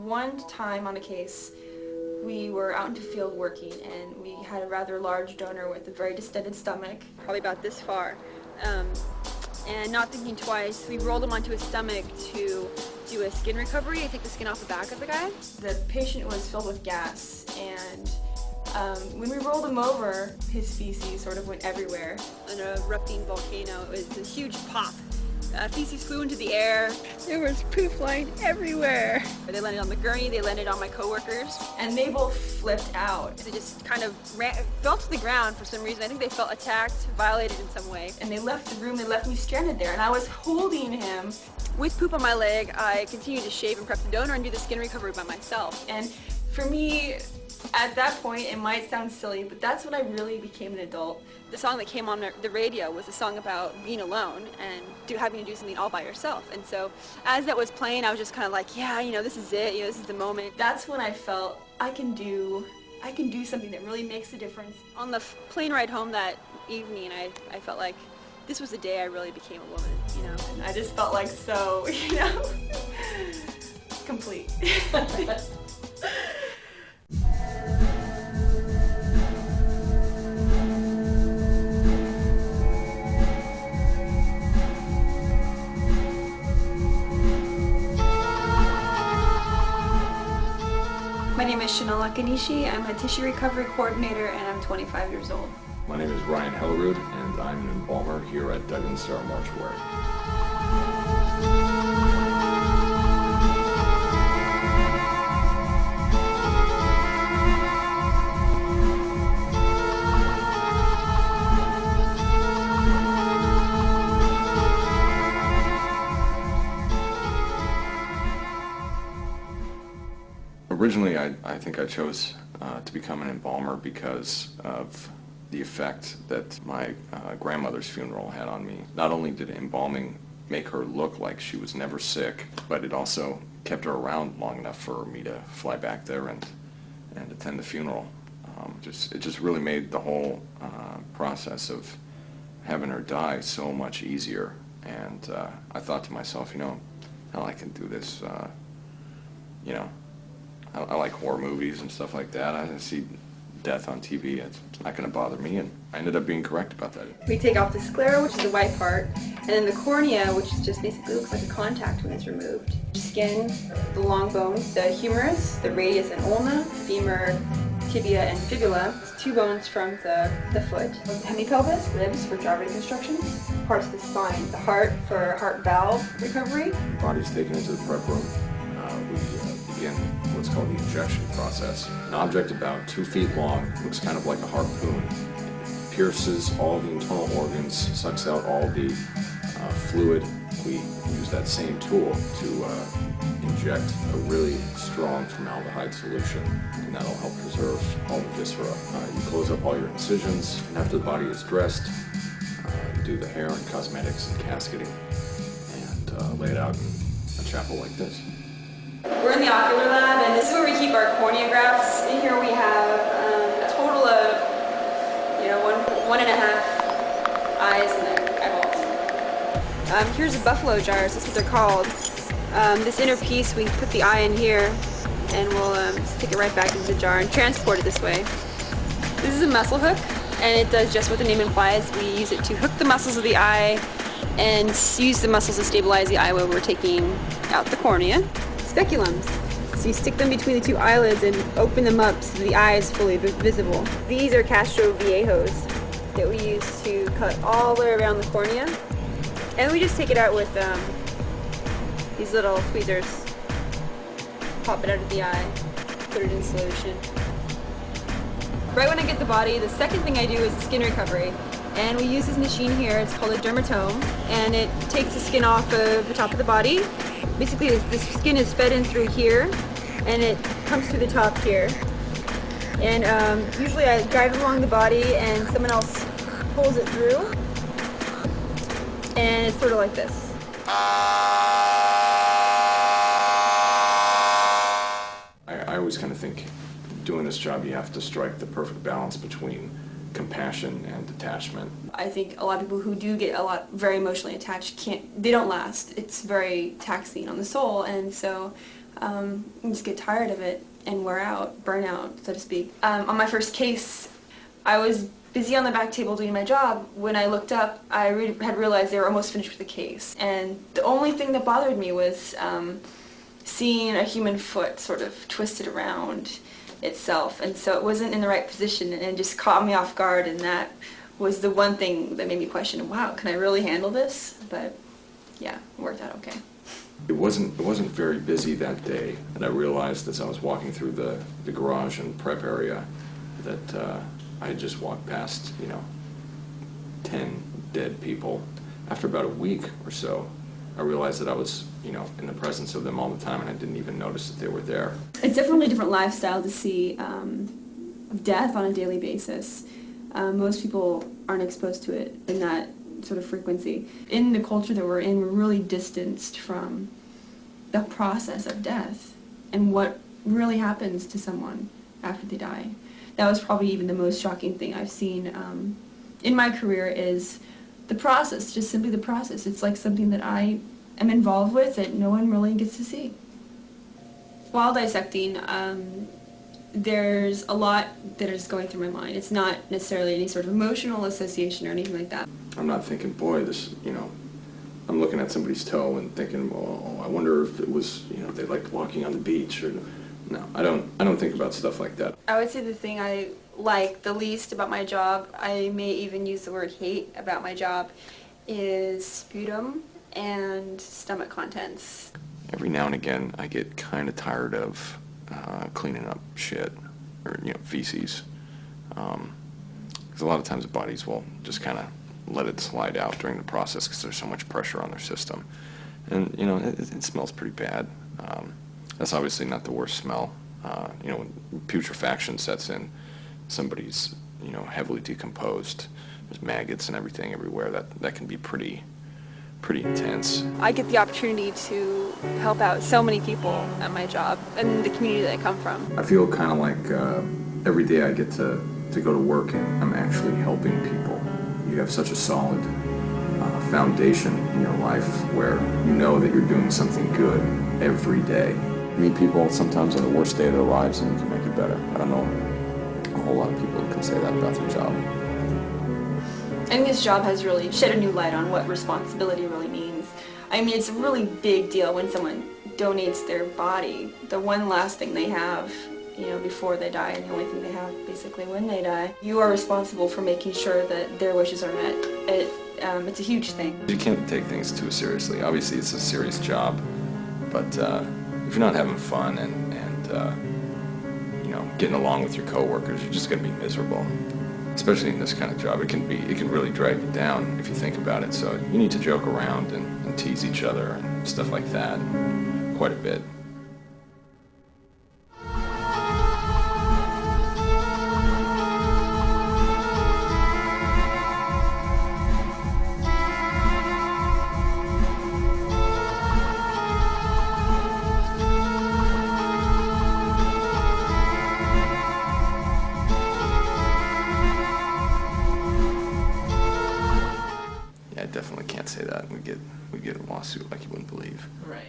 One time on a case, we were out in the field working and we had a rather large donor with a very distended stomach. Probably about this far. And not thinking twice, we rolled him onto his stomach to do a skin recovery and take the skin off the back of the guy. The patient was filled with gas, and when we rolled him over, his feces sort of went everywhere. An erupting volcano, it was a huge pop. Feces flew into the air. There was poop flying everywhere. They landed on the gurney, they landed on my coworkers. And they both flipped out. They just kind of fell to the ground for some reason. I think they felt attacked, violated in some way. And they left the room, they left me stranded there, and I was holding him. With poop on my leg, I continued to shave and prep the donor and do the skin recovery by myself. And for me, at that point, it might sound silly, but that's when I really became an adult. The song that came on the radio was a song about being alone and having to do something all by yourself. And so as that was playing, I was just kind of like, yeah, you know, this is it, you know, this is the moment. That's when I felt I can do something that really makes a difference. On the plane ride home that evening, I felt like this was the day I really became a woman, you know. And I just felt like so, you know, complete. My name is Shinola Kanishi. I'm a tissue recovery coordinator and I'm 25 years old. My name is Ryan Hellerud and I'm an embalmer here at Duggan Star Mortuary. Originally, I think I chose to become an embalmer because of the effect that my grandmother's funeral had on me. Not only did embalming make her look like she was never sick, but it also kept her around long enough for me to fly back there and attend the funeral. It just really made the whole process of having her die so much easier. And I thought to myself, you know, hell, I can do this, you know. I like horror movies and stuff like that. I see death on TV. It's not going to bother me, and I ended up being correct about that. We take off the sclera, which is the white part, and then the cornea, which just basically looks like a contact when it's removed. Skin, the long bones, the humerus, the radius and ulna, femur, tibia, and fibula. It's 2 bones from the foot. The hemipelvis, ribs for jaw reconstruction. Parts of the spine, the heart for heart valve recovery. The body's taken into the prep room. We begin what's called the injection process. An object about 2 feet long, looks kind of like a harpoon. It pierces all the internal organs, sucks out all the fluid. We use that same tool to inject a really strong formaldehyde solution, and that'll help preserve all the viscera. You close up all your incisions, and after the body is dressed, you do the hair and cosmetics and casketing, and lay it out in a chapel like this. We're in the ocular lab, and this is where we keep our cornea grafts. In here we have a total of, you know, one and a half eyes and eyeballs. Here's the buffalo jars, that's what they're called. This inner piece, we put the eye in here, and we'll stick it right back into the jar and transport it this way. This is a muscle hook, and it does just what the name implies. We use it to hook the muscles of the eye and use the muscles to stabilize the eye while we're taking out the cornea. Speculums. So you stick them between the 2 eyelids and open them up so the eye is fully visible. These are Castro Viejos that we use to cut all the way around the cornea. And we just take it out with these little tweezers. Pop it out of the eye, put it in solution. Right when I get the body, the second thing I do is the skin recovery. And we use this machine here, it's called a dermatome, and it takes the skin off of the top of the body. Basically, the skin is fed in through here, and it comes through the top here. And usually I drive it along the body, and someone else pulls it through. And it's sort of like this. I always kind of think doing this job, you have to strike the perfect balance between compassion and detachment. I think a lot of people who do get very emotionally attached they don't last. It's very taxing on the soul, and so You just get tired of it and wear out, burn out, so to speak. On my first case, I was busy on the back table doing my job. When I looked up, I had realized they were almost finished with the case. And the only thing that bothered me was seeing a human foot sort of twisted around itself. And so it wasn't in the right position, and it just caught me off guard, and that was the one thing that made me question, wow, can I really handle this? But yeah, it worked out okay. It wasn't very busy that day, and I realized as I was walking through the garage and prep area that I had just walked past, 10 dead people. After about a week or so, I realized that I was, in the presence of them all the time, and I didn't even notice that they were there. It's definitely a different lifestyle to see death on a daily basis. Most people aren't exposed to it in that sort of frequency. In the culture that we're in, we're really distanced from the process of death and what really happens to someone after they die. That was probably even the most shocking thing I've seen in my career, is the process, just simply the process. It's like something that I am involved with that no one really gets to see. While dissecting, there's a lot that is going through my mind. It's not necessarily any sort of emotional association or anything like that. I'm not thinking, boy, this, I'm looking at somebody's toe and thinking, well, I wonder if it was, they liked walking on the beach, or no, I don't think about stuff like that. I would say the thing I like the least about my job, I may even use the word hate about my job, is sputum and stomach contents. Every now and again, I get kind of tired of cleaning up shit, or feces, because a lot of times the bodies will just kind of let it slide out during the process because there's so much pressure on their system, and it smells pretty bad. That's obviously not the worst smell. When putrefaction sets in, somebody's heavily decomposed, there's maggots and everything everywhere. That can be pretty intense. I get the opportunity to help out so many people at my job and the community that I come from. I feel kind of like every day I get to go to work and I'm actually helping people. You have such a solid foundation in your life where you know that you're doing something good every day. You meet people sometimes on the worst day of their lives and you can make it better. I don't know a whole lot of people who can say that about their job. I think this job has really shed a new light on what responsibility really means. I mean, it's a really big deal when someone donates their body. The one last thing they have, before they die, and the only thing they have basically when they die. You are responsible for making sure that their wishes are met. It's a huge thing. You can't take things too seriously. Obviously, it's a serious job, but if you're not having fun and getting along with your coworkers, you're just going to be miserable. Especially in this kind of job, it can really drag you down if you think about it. So you need to joke around and tease each other and stuff like that quite a bit. I definitely can't say that. We'd get a lawsuit like you wouldn't believe. Right.